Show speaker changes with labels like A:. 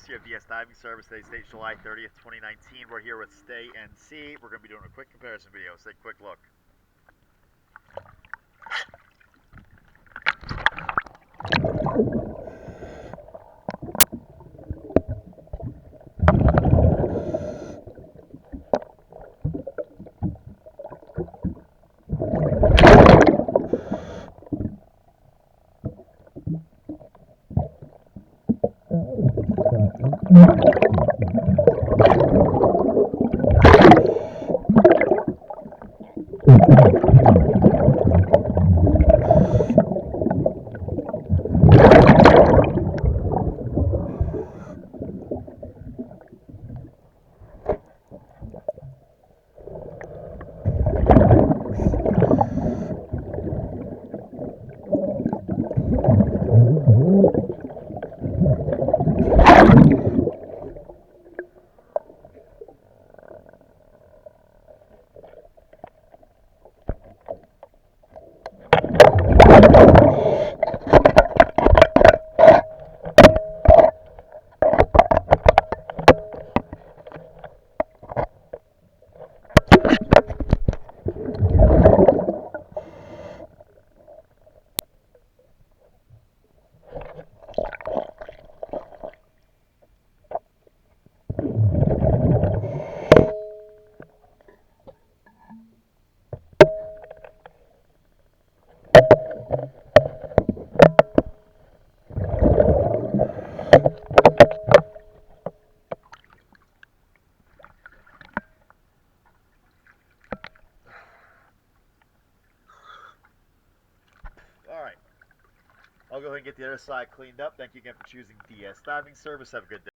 A: Service. You have DS Diving Service. Today's date, July 30th, 2019. We're here with Stay NC. We're going to be doing a quick comparison video. Let's take a quick look. All right. I'll go ahead and get the other side cleaned up. Thank you again for choosing DS Diving Service. Have a good day.